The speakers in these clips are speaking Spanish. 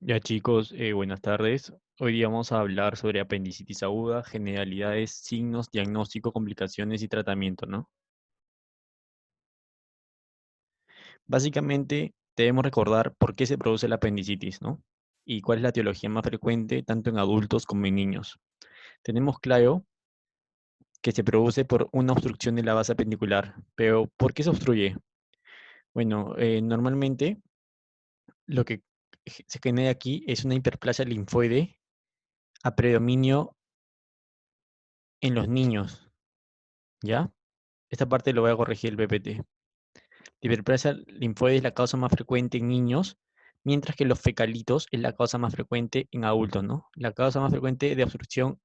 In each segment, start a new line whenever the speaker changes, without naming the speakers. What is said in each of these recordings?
Ya chicos, buenas tardes. Hoy día vamos a hablar sobre apendicitis aguda, generalidades, signos, diagnóstico, complicaciones y tratamiento, ¿no? Básicamente debemos recordar por qué se produce la apendicitis, ¿no? Y cuál es la etiología más frecuente tanto en adultos como en niños. Tenemos claro que se produce por una obstrucción de la base apendicular, pero ¿por qué se obstruye? Bueno, normalmente lo que se genera aquí es una hiperplasia linfoide a predominio en los niños, ¿ya? Esta parte lo voy a corregir el PPT. La hiperplasia linfoide es la causa más frecuente en niños, mientras que los fecalitos es la causa más frecuente en adultos, ¿no? La causa más frecuente de obstrucción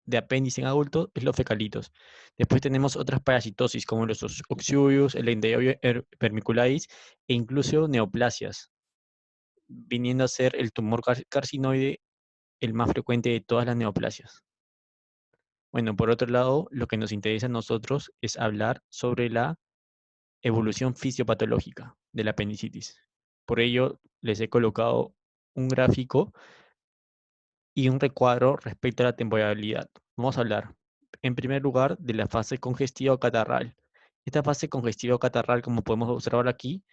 de apéndice en adultos es los fecalitos. Después tenemos otras parasitosis como los oxyudius, el enterobius vermicularis e incluso neoplasias, viniendo a ser el tumor carcinoide el más frecuente de todas las neoplasias. Bueno, por otro lado, lo que nos interesa a nosotros es hablar sobre la evolución fisiopatológica de la apendicitis. Por ello, les he colocado un gráfico y un recuadro respecto a la temporalidad. Vamos a hablar, en primer lugar, de la fase congestiva catarral. Esta fase congestiva catarral, como podemos observar aquí,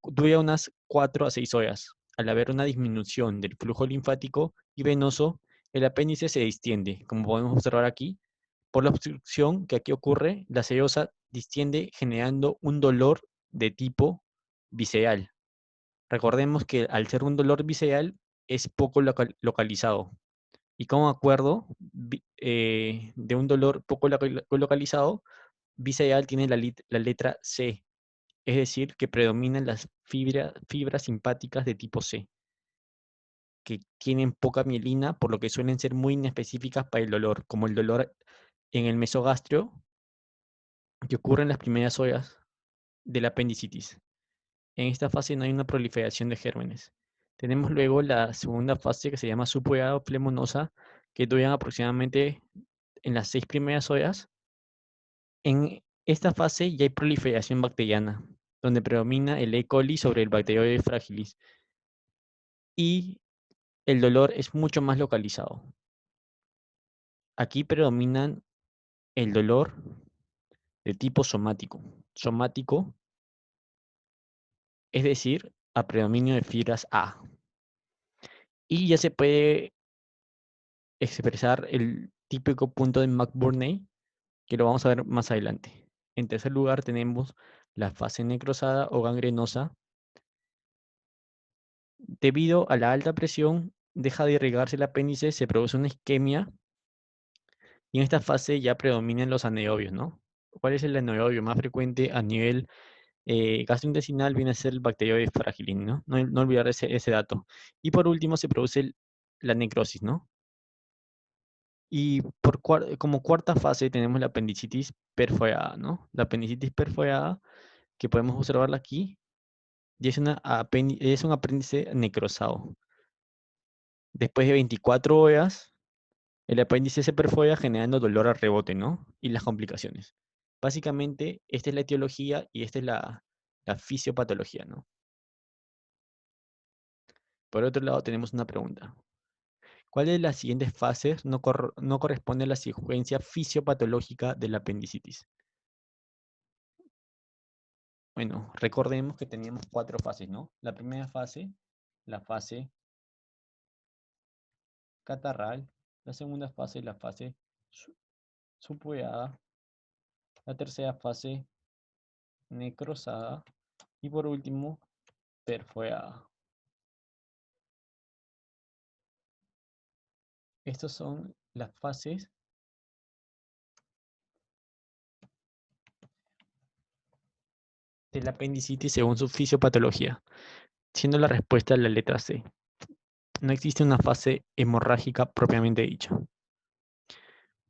dura unas 4 a 6 horas. Al haber una disminución del flujo linfático y venoso, el apéndice se distiende, como podemos observar aquí. Por la obstrucción que aquí ocurre, la serosa distiende generando un dolor de tipo visceral. Recordemos que al ser un dolor visceral es poco localizado. Y como acuerdo de un dolor poco localizado, visceral tiene la letra C, es decir, que predominan las fibras simpáticas de tipo C, que tienen poca mielina, por lo que suelen ser muy inespecíficas para el dolor, como el dolor en el mesogastrio, que ocurre en las primeras horas de la apendicitis. En esta fase no hay una proliferación de gérmenes. Tenemos luego la segunda fase que se llama supueado flemonosa, que duran aproximadamente en las 6 primeras horas. En esta fase ya hay proliferación bacteriana, donde predomina el E. coli sobre el Bacteroides fragilis y el dolor es mucho más localizado. Aquí predominan el dolor de tipo somático. Somático, es decir, a predominio de fibras A. Y ya se puede expresar el típico punto de McBurney, que lo vamos a ver más adelante. En tercer lugar tenemos la fase necrosada o gangrenosa. Debido a la alta presión, deja de irrigarse el apéndice, se produce una isquemia y en esta fase ya predominan los anaerobios, ¿no? ¿Cuál es el anaerobio más frecuente a nivel gastrointestinal? Viene a ser el Bacteroides fragilis, ¿no? No olvidar ese dato. Y por último se produce la necrosis, ¿no? Y como cuarta fase tenemos la apendicitis perforada, ¿no? La apendicitis perforada, que podemos observarla aquí, y es un apéndice necrosado. Después de 24 horas, el apéndice se perfora generando dolor al rebote, ¿no? Y las complicaciones. Básicamente, esta es la etiología y esta es la fisiopatología, ¿no? Por otro lado, tenemos una pregunta. ¿Cuál de las siguientes fases no corresponde a la secuencia fisiopatológica de la apendicitis? Bueno, recordemos que teníamos 4 fases, ¿no? La primera fase, la fase catarral. La segunda fase, la fase supueada. La tercera fase, necrosada. Y por último, perforada. Estas son las fases del apendicitis según su fisiopatología, siendo la respuesta la letra C. No existe una fase hemorrágica propiamente dicha,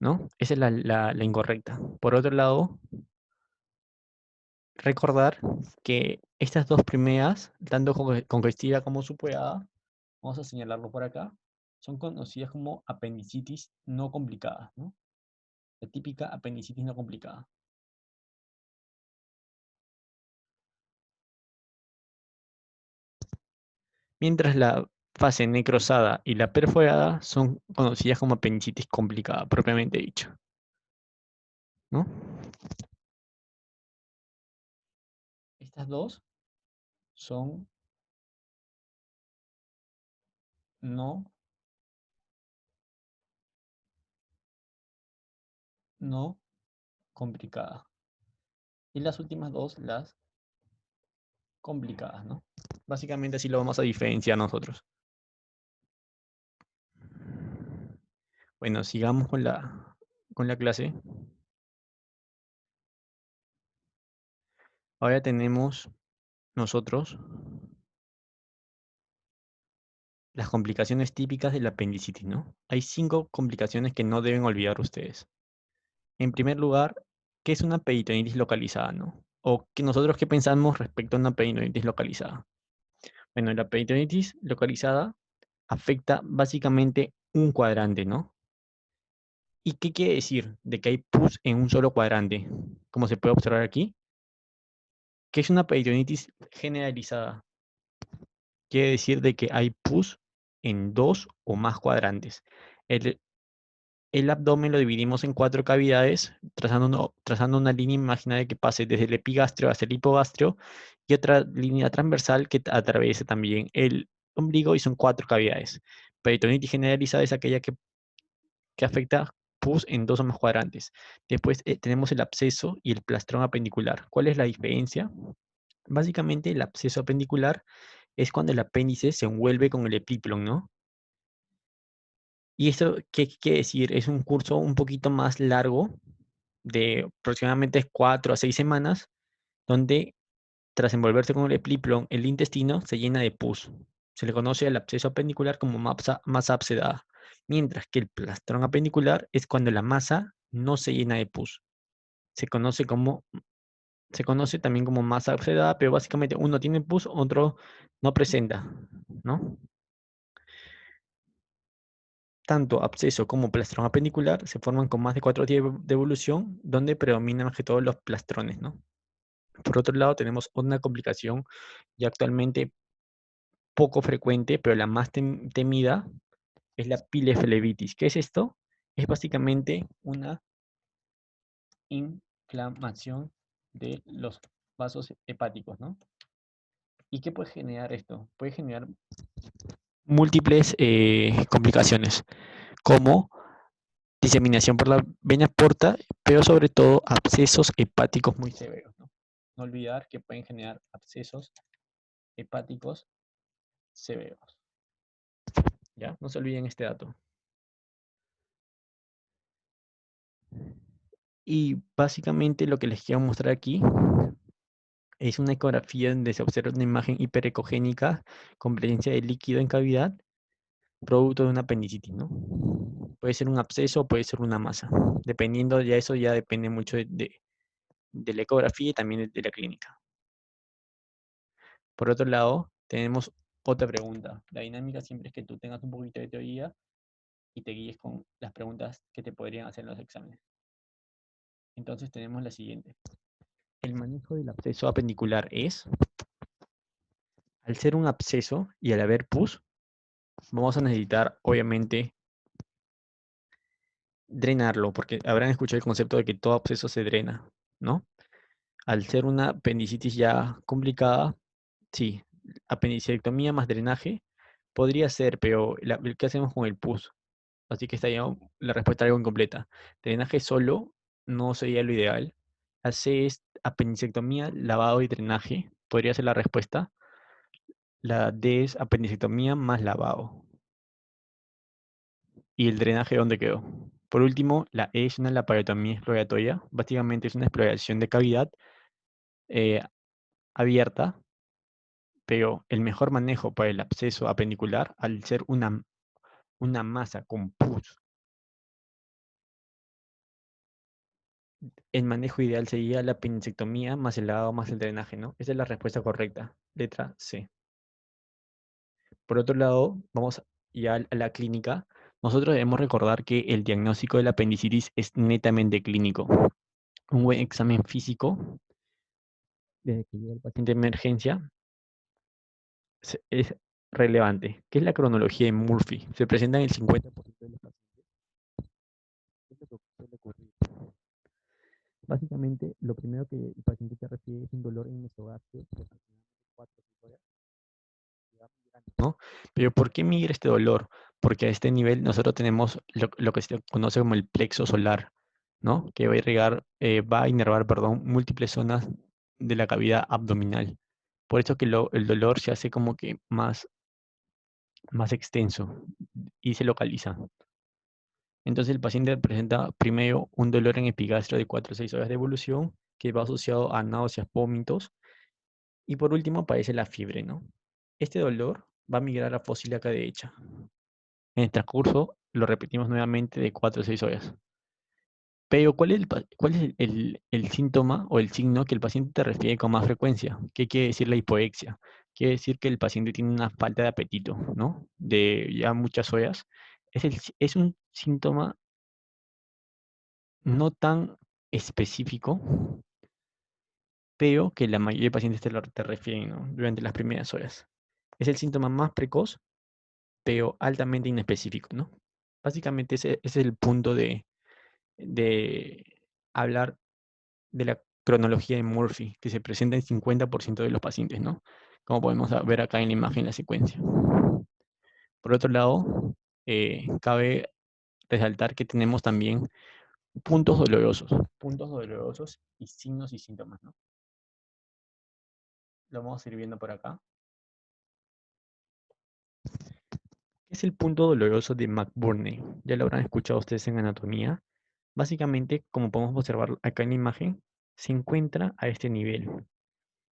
¿no? Esa es la incorrecta. Por otro lado, recordar que estas dos primeras, tanto congestiva como supueada, vamos a señalarlo por acá, son conocidas como apendicitis no complicadas, ¿no? La típica apendicitis no complicada. Mientras la fase necrosada y la perforada son conocidas como apendicitis complicada, propiamente dicho, ¿no? Estas dos son no, no complicadas. Y las últimas dos, las complicadas, ¿no? Básicamente así lo vamos a diferenciar nosotros. Bueno, sigamos con la clase. Ahora tenemos nosotros las complicaciones típicas de la apendicitis, ¿no? Hay 5 complicaciones que no deben olvidar ustedes. En primer lugar, ¿qué es una peritonitis localizada, no? O que nosotros qué pensamos respecto a una peritonitis localizada. Bueno, la peritonitis localizada afecta básicamente un cuadrante, ¿no? ¿Y qué quiere decir de que hay pus en un solo cuadrante? Como se puede observar aquí, que es una peritonitis generalizada. Quiere decir de que hay pus en 2 o más cuadrantes. El, el abdomen lo dividimos en 4 cavidades, trazando una línea imaginaria que pase desde el epigastrio hasta el hipogastrio y otra línea transversal que atraviese también el ombligo y son 4 cavidades. Peritonitis generalizada es aquella que afecta pus en 2 o más cuadrantes. Después tenemos el absceso y el plastrón apendicular. ¿Cuál es la diferencia? Básicamente el absceso apendicular es cuando el apéndice se envuelve con el epiplon, ¿no? ¿Y eso qué quiere decir? Es un curso un poquito más largo, de aproximadamente 4 a 6 semanas, donde tras envolverse con el epiplon, el intestino se llena de pus. Se le conoce al absceso apendicular como masa abscedada, mientras que el plastrón apendicular es cuando la masa no se llena de pus. Se conoce como, se conoce también como masa abscedada, pero básicamente uno tiene pus, otro no presenta, ¿no? Tanto absceso como plastrón apendicular se forman con más de 4 días de evolución, donde predominan más que todos los plastrones, ¿no? Por otro lado, tenemos una complicación ya actualmente poco frecuente, pero la más temida, es la pileflebitis. ¿Qué es esto? Es básicamente una inflamación de los vasos hepáticos, ¿no? ¿Y qué puede generar esto? Puede generar múltiples complicaciones, como diseminación por la vena porta, pero sobre todo abscesos hepáticos muy severos, ¿no? No olvidar que pueden generar abscesos hepáticos severos. ¿Ya? No se olviden este dato. Y básicamente lo que les quiero mostrar aquí es una ecografía donde se observa una imagen hiperecogénica con presencia de líquido en cavidad, producto de una apendicitis, ¿no? Puede ser un absceso o puede ser una masa. Dependiendo ya eso ya depende mucho de la ecografía y también de la clínica. Por otro lado, tenemos otra pregunta. La dinámica siempre es que tú tengas un poquito de teoría y te guíes con las preguntas que te podrían hacer en los exámenes. Entonces tenemos la siguiente. El manejo del absceso apendicular es, al ser un absceso y al haber pus, vamos a necesitar, obviamente, drenarlo, porque habrán escuchado el concepto de que todo absceso se drena, ¿no? Al ser una apendicitis ya complicada, sí, apendicectomía más drenaje podría ser, pero ¿qué hacemos con el pus? Así que estaría la respuesta algo incompleta. Drenaje solo no sería lo ideal. Haces apendicectomía, lavado y drenaje, podría ser la respuesta. La D es apendicectomía más lavado. ¿Y el drenaje dónde quedó? Por último, la E es una laparotomía exploratoria. Básicamente es una exploración de cavidad eh, abierta, pero el mejor manejo para el absceso apendicular, al ser una masa con pus, el manejo ideal sería la apendicectomía más el lavado más el drenaje, ¿no? Esa es la respuesta correcta. Letra C. Por otro lado, vamos ya a la clínica. Nosotros debemos recordar que el diagnóstico de la apendicitis es netamente clínico. Un buen examen físico, desde que llega el paciente de emergencia, es relevante. ¿Qué es la cronología de Murphy? Se presenta en el 50% de los pacientes. ¿Qué es lo que suele ocurrir? Básicamente, lo primero que el paciente te refiere es un dolor en mesogástrico de aproximadamente 4 o 5 horas, ¿no? Pero ¿por qué migra este dolor? Porque a este nivel nosotros tenemos lo que se conoce como el plexo solar, ¿no? Que va a irrigar, va a inervar, perdón, múltiples zonas de la cavidad abdominal. Por eso que el dolor se hace como que más extenso y se localiza. Entonces el paciente presenta primero un dolor en epigastrio de 4 a 6 horas de evolución que va asociado a náuseas, vómitos y por último padece la fiebre, ¿no? Este dolor va a migrar a fosa ilíaca derecha. En el transcurso lo repetimos nuevamente de 4 a 6 horas. Pero ¿cuál es el síntoma o el signo que el paciente te refiere con más frecuencia? ¿Qué quiere decir la hipoexia? Quiere decir que el paciente tiene una falta de apetito, ¿no? De ya muchas horas. Es un síntoma no tan específico, pero que la mayoría de pacientes te refieren, ¿no? Durante las primeras horas. Es el síntoma más precoz, pero altamente inespecífico, ¿no? Básicamente ese es el punto de hablar de la cronología de Murphy, que se presenta en 50% de los pacientes, ¿no? Como podemos ver acá en la imagen, la secuencia. Por otro lado, cabe resaltar que tenemos también puntos dolorosos y signos y síntomas, ¿no? Lo vamos a ir viendo por acá. ¿Qué es el punto doloroso de McBurney? Ya lo habrán escuchado ustedes en anatomía. Básicamente, como podemos observar acá en la imagen, se encuentra a este nivel,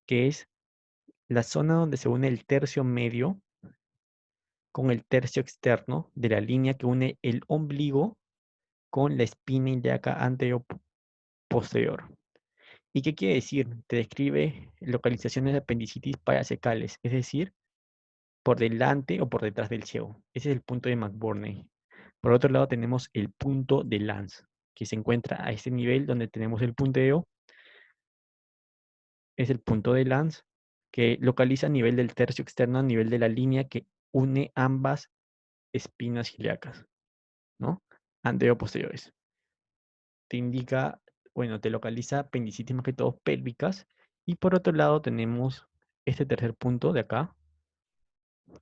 que es la zona donde se une el tercio medio con el tercio externo de la línea que une el ombligo con la espina ilíaca anterior-posterior. ¿Y qué quiere decir? Te describe localizaciones de apendicitis paracecales, es decir, por delante o por detrás del ciego. Ese es el punto de McBurney. Por otro lado tenemos el punto de Lanz, que se encuentra a este nivel donde tenemos el punteo, es el punto de Lanz, que localiza a nivel del tercio externo, a nivel de la línea que une ambas espinas ilíacas, ¿no? Anterior-posteriores. Te indica, bueno, te localiza apendicitis más que todo pélvicas. Y por otro lado tenemos este tercer punto de acá,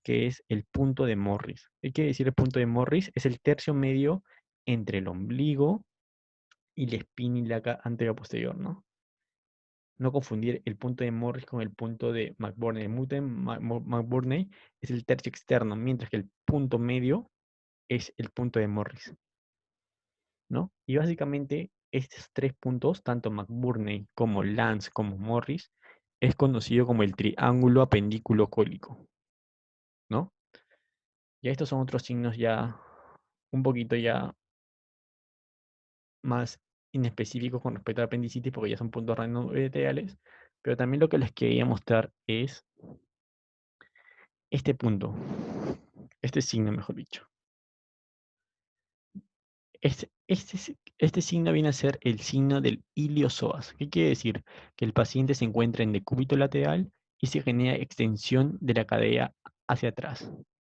que es el punto de Morris. ¿Qué quiere decir el punto de Morris? Es el tercio medio entre el ombligo y la espina ilíaca anterior-posterior, ¿no? No confundir el punto de Morris con el punto de McBurney. El punto de McBurney es el tercio externo, mientras que el punto medio es el punto de Morris, ¿no? Y básicamente estos tres puntos, tanto McBurney como Lance como Morris, es conocido como el triángulo apendículo cólico, ¿no? Ya estos son otros signos ya un poquito ya más inespecíficos con respecto a la apendicitis, porque ya son puntos renal-ureterales, pero también lo que les quería mostrar es este punto, este signo, mejor dicho. Este signo viene a ser el signo del iliosoas. ¿Qué quiere decir? Que el paciente se encuentra en decúbito lateral y se genera extensión de la cadera hacia atrás.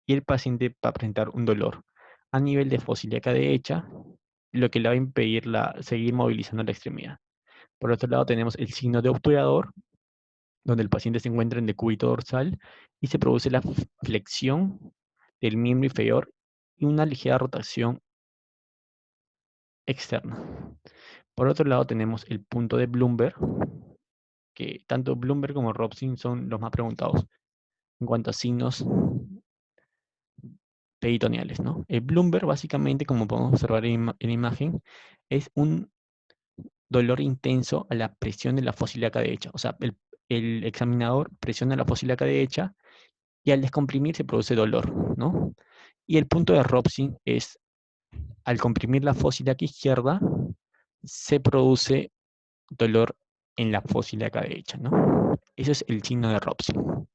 Y el paciente va a presentar un dolor a nivel de fosa ilíaca derecha, lo que le va a impedir seguir movilizando la extremidad. Por otro lado, tenemos el signo de obturador, donde el paciente se encuentra en decúbito dorsal y se produce la flexión del miembro inferior y una ligera rotación externa. Por otro lado, tenemos el punto de Bloomberg, que tanto Bloomberg como Robson son los más preguntados en cuanto a signos peritoneales, ¿no? El Bloomberg, básicamente, como podemos observar en imagen, es un dolor intenso a la presión de la fosa ilíaca derecha. O sea, el examinador presiona la fosa ilíaca derecha y al descomprimir se produce dolor, ¿no? Y el punto de Robson es, al comprimir la fosa ilíaca izquierda, se produce dolor en la fosa ilíaca derecha, ¿no? Eso es el signo de Robson.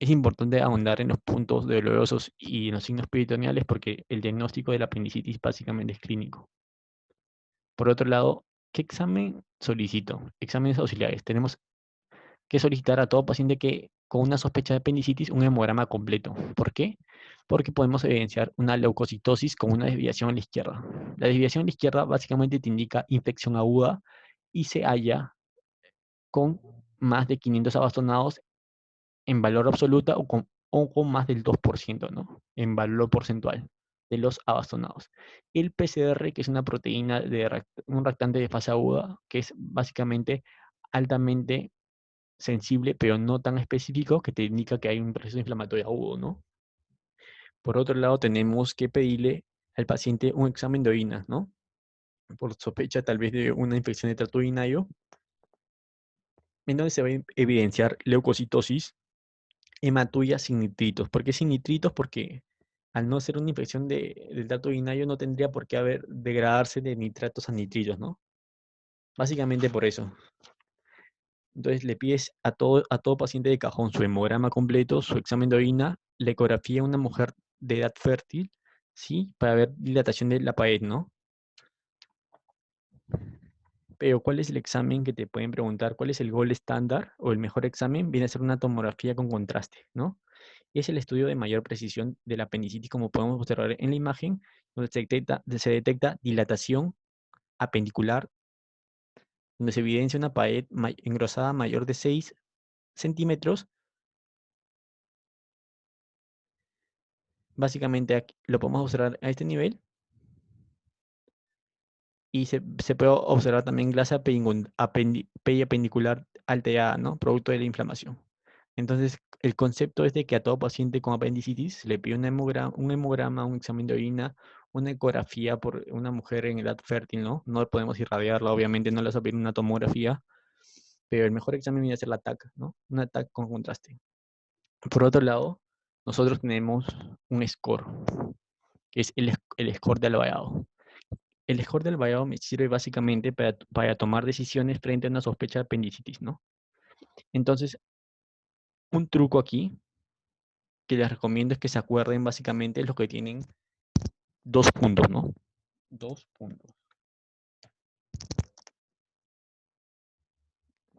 Es importante ahondar en los puntos dolorosos y en los signos peritoneales porque el diagnóstico de la apendicitis básicamente es clínico. Por otro lado, ¿qué examen solicito? Exámenes auxiliares. Tenemos que solicitar a todo paciente que con una sospecha de apendicitis un hemograma completo. ¿Por qué? Porque podemos evidenciar una leucocitosis con una desviación a la izquierda. La desviación a la izquierda básicamente te indica infección aguda y se halla con más de 500 abastonados en valor absoluta o con más del 2%, ¿no? En valor porcentual de los abastonados. El PCR, que es una proteína de un reactante de fase aguda, que es básicamente altamente sensible, pero no tan específico, que te indica que hay un proceso inflamatorio agudo, ¿no? Por otro lado, tenemos que pedirle al paciente un examen de orina, ¿no? Por sospecha tal vez de una infección de tracto urinario, en donde se va a evidenciar leucocitosis, hematuria sin nitritos. ¿Por qué sin nitritos? Porque al no ser una infección del tracto urinario no tendría por qué haber degradarse de nitratos a nitritos, ¿no? Básicamente por eso. Entonces le pides a todo paciente de cajón su hemograma completo, su examen de orina, la ecografía a una mujer de edad fértil, ¿sí? Para ver dilatación de la pared, ¿no? Pero ¿cuál es el examen que te pueden preguntar? ¿Cuál es el gold estándar o el mejor examen? Viene a ser una tomografía con contraste, ¿no? Es el estudio de mayor precisión de la apendicitis, como podemos observar en la imagen, donde se detecta dilatación apendicular, donde se evidencia una pared engrosada mayor de 6 centímetros. Básicamente aquí lo podemos observar a este nivel y se puede observar también glasa periapendicular alterada, ¿no? Producto de la inflamación. Entonces, el concepto es de que a todo paciente con apendicitis se le pide un hemograma, un examen de orina, una ecografía por una mujer en edad fértil, ¿no? No podemos irradiarla, obviamente no le vas a pedir una tomografía, pero el mejor examen viene a ser la TAC, ¿no? Una TAC con contraste. Por otro lado, nosotros tenemos un score, que es el score de Alvarado. El score del vallado me sirve básicamente para tomar decisiones frente a una sospecha de apendicitis, ¿no? Entonces, un truco aquí que les recomiendo es que se acuerden básicamente los que tienen 2 puntos, ¿no? 2 puntos.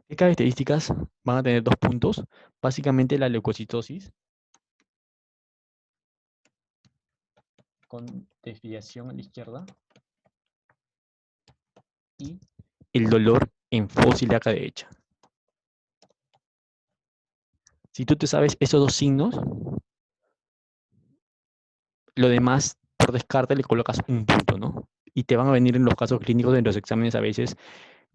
¿Qué características van a tener 2 puntos? Básicamente la leucocitosis con desviación a la izquierda y el dolor en fósil ilíaca derecha. Si tú te sabes esos 2 signos, lo demás, por descarte, le colocas un punto, ¿no? Y te van a venir en los casos clínicos, en los exámenes a veces,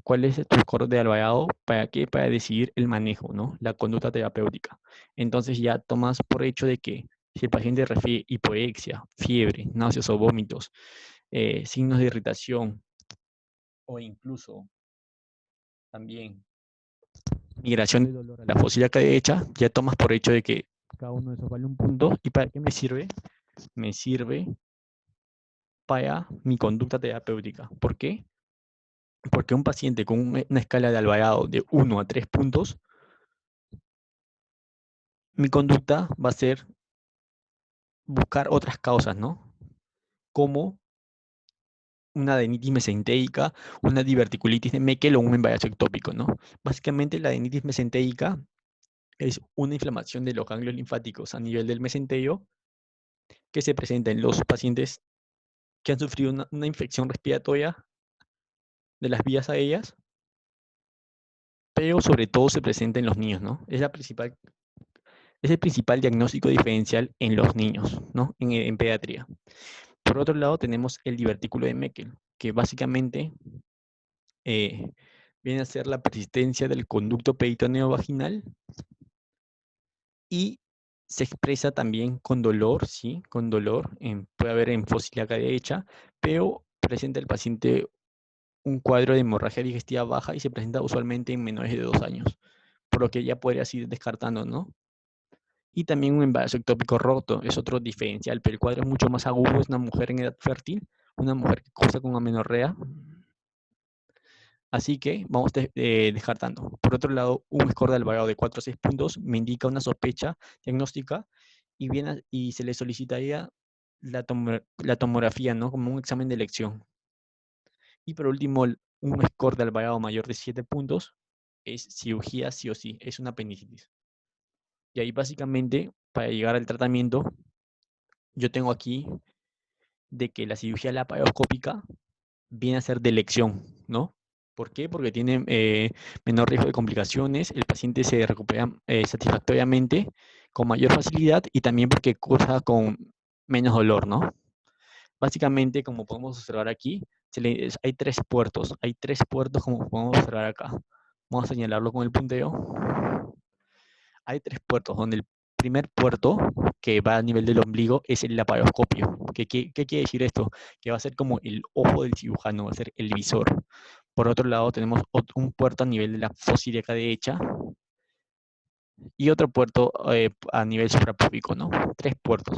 cuál es tu score de Alvarado, ¿para qué? Para decidir el manejo, ¿no? La conducta terapéutica. Entonces ya tomas por hecho de que si el paciente refiere hipoexia, fiebre, náuseas o vómitos, signos de irritación o incluso también migración de dolor a la fosa ilíaca derecha, ya tomas por hecho de que cada uno de esos vale un punto. ¿Y para qué me sirve? Me sirve para mi conducta terapéutica. ¿Por qué? Porque un paciente con una escala de Alvarado de 1 a 3 puntos, mi conducta va a ser buscar otras causas, ¿no? Como una adenitis mesenteica, una diverticulitis de Meckel o un embarazo ectópico, ¿no? Básicamente la adenitis mesenteica es una inflamación de los ganglios linfáticos a nivel del mesenterio que se presenta en los pacientes que han sufrido una infección respiratoria de las vías aéreas, pero sobre todo se presenta en los niños, ¿no? Es el principal diagnóstico diferencial en los niños, ¿no? En pediatría. Por otro lado, tenemos el divertículo de Meckel, que básicamente eh, viene a ser la persistencia del conducto peritoneo vaginal y se expresa también con dolor, ¿sí? Con dolor, puede haber en fosa ilíaca derecha, pero presenta el paciente un cuadro de hemorragia digestiva baja y se presenta usualmente en menores de 2 años, por lo que ya podrías ir descartando, ¿no? Y también un embarazo ectópico roto es otro diferencial, pero el cuadro es mucho más agudo, es una mujer en edad fértil, una mujer que cursa con amenorrea. Así que vamos descartando. Por otro lado, un score de Alvarado de 4 a 6 puntos me indica una sospecha diagnóstica y se le solicitaría la tomografía, ¿no? Como un examen de elección. Y por último, un score de Alvarado mayor de 7 puntos es cirugía sí o sí, es una apendicitis. Y ahí básicamente, para llegar al tratamiento, yo tengo aquí de que la cirugía laparoscópica viene a ser de elección, ¿no? ¿Por qué? Porque tiene menor riesgo de complicaciones, el paciente se recupera satisfactoriamente, con mayor facilidad y también porque cursa con menos dolor, ¿no? Básicamente, como podemos observar aquí, hay tres puertos como podemos observar acá. Vamos a señalarlo con el punteo. Hay tres puertos, donde el primer puerto, que va a nivel del ombligo, es el laparoscopio. ¿Qué quiere decir esto? Que va a ser como el ojo del cirujano, va a ser el visor. Por otro lado, tenemos un puerto a nivel de la fosa ilíaca derecha y otro puerto a nivel suprapúbico, ¿no? Tres puertos.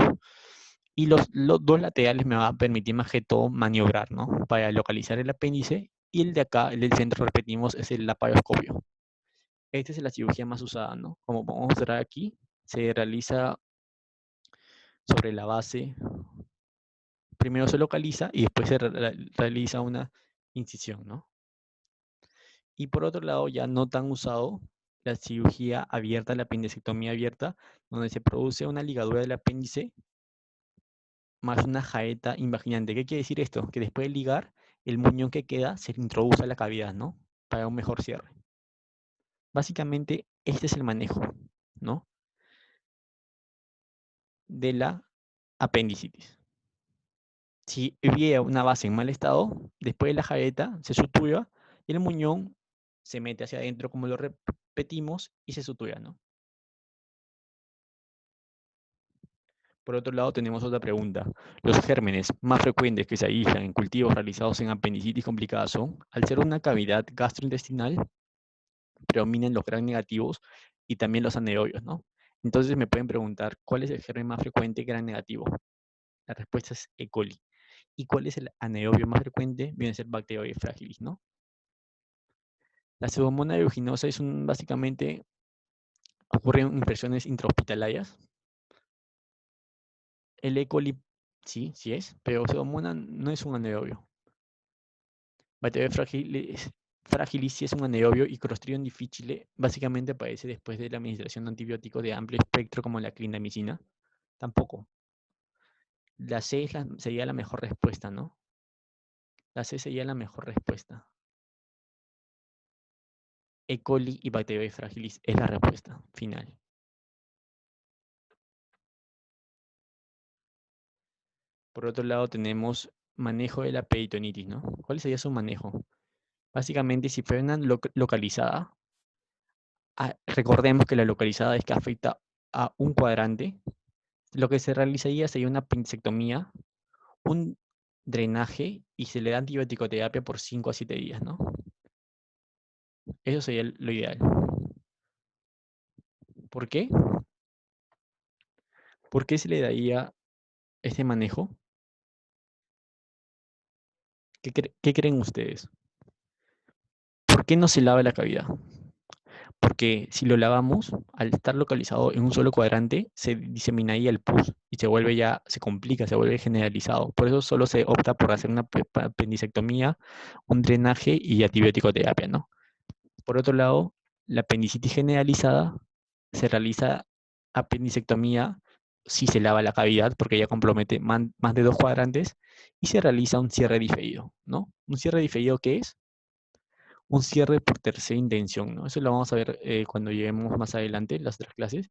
Y los dos laterales me va a permitir más que todo maniobrar, ¿no? Para localizar el apéndice. Y el de acá, el del centro, repetimos, es el laparoscopio. Esta es la cirugía más usada, ¿no? Como podemos ver aquí, se realiza sobre la base. Primero se localiza y después se realiza una incisión, ¿no? Y por otro lado, ya no tan usado, la cirugía abierta, la apendicectomía abierta, donde se produce una ligadura del apéndice más una jaeta invaginante. ¿Qué quiere decir esto? Que después de ligar, el muñón que queda se introduce a la cavidad, ¿no? Para un mejor cierre. Básicamente, este es el manejo, ¿no? De la apendicitis. Si hubiera una base en mal estado, después de la jaeta se sutura y el muñón se mete hacia adentro, como lo repetimos, y se sutura, ¿no? Por otro lado, tenemos otra pregunta. Los gérmenes más frecuentes que se aíslan en cultivos realizados en apendicitis complicada son, al ser una cavidad gastrointestinal, predominan los gram negativos y también los anaerobios, ¿no? Entonces me pueden preguntar, ¿cuál es el germen más frecuente gram negativo? La respuesta es E. coli. ¿Y cuál es el anaerobio más frecuente? Viene a ser Bacteroides fragilis, ¿no? La pseudomonas aeruginosa es básicamente ocurre en impresiones intrahospitalarias. El E. coli sí, sí es, pero pseudomonas no es un anaerobio. Bacteroides fragilis sí es un anaerobio y Clostridium difficile básicamente aparece después de la administración de antibióticos de amplio espectro como la clindamicina. Tampoco. La C sería la mejor respuesta, ¿no? La C sería la mejor respuesta. E. coli y Bacteroides fragilis es la respuesta final. Por otro lado, tenemos manejo de la peritonitis, ¿no? ¿Cuál sería su manejo? Básicamente, si fuera una localizada, recordemos que la localizada es que afecta a un cuadrante. Lo que se realizaría sería una apendicectomía, un drenaje y se le da antibiótico-terapia por 5 a 7 días, ¿no? Eso sería lo ideal. ¿Por qué? ¿Por qué se le daría este manejo? ¿Qué creen ustedes? ¿Por qué no se lava la cavidad? Porque si lo lavamos, al estar localizado en un solo cuadrante, se diseminaría el pus y se complica, se vuelve generalizado. Por eso solo se opta por hacer una apendicectomía, un drenaje y antibiótico terapia, ¿no? Por otro lado, la apendicitis generalizada se realiza apendicectomía si se lava la cavidad, porque ya compromete más de 2 cuadrantes, y se realiza un cierre diferido, ¿no? ¿Un cierre diferido qué es? Un cierre por tercera intención, ¿no? Eso lo vamos a ver cuando lleguemos más adelante en las otras clases,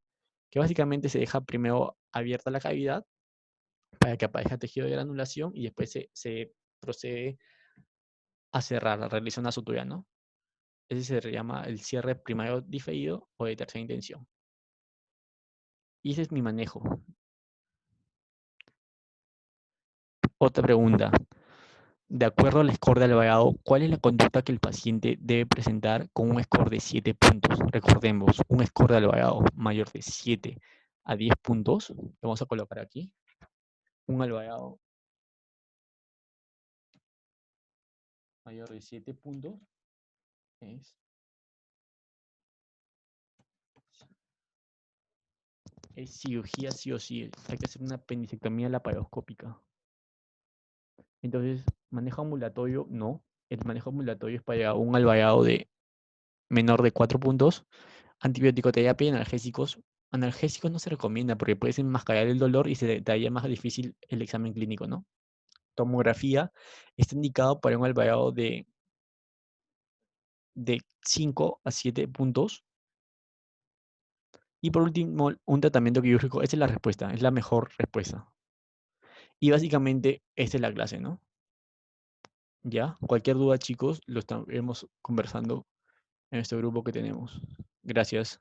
que básicamente se deja primero abierta la cavidad para que aparezca tejido de granulación y después se procede a cerrar, a realizar una sutura, ¿no? Ese se llama el cierre primario diferido o de tercera intención. Y ese es mi manejo. Otra pregunta. De acuerdo al score de Alvarado, ¿cuál es la conducta que el paciente debe presentar con un score de 7 puntos? Recordemos, un score de Alvarado mayor de 7 a 10 puntos. Lo vamos a colocar aquí. Un Alvarado mayor de 7 puntos es cirugía sí o sí. Hay que hacer una apendicectomía laparoscópica. Entonces, manejo ambulatorio, no. El manejo ambulatorio es para un Alvarado de menor de 4 puntos. Antibiótico terapia y analgésicos. Analgésicos no se recomienda porque puedes enmascarar el dolor y se te haría más difícil el examen clínico, ¿no? Tomografía está indicado para un alvarado de 5 a 7 puntos. Y por último, un tratamiento quirúrgico. Esa es la respuesta, es la mejor respuesta. Y básicamente, esta es la clase, ¿no? Ya, cualquier duda, chicos, lo estaremos conversando en este grupo que tenemos. Gracias.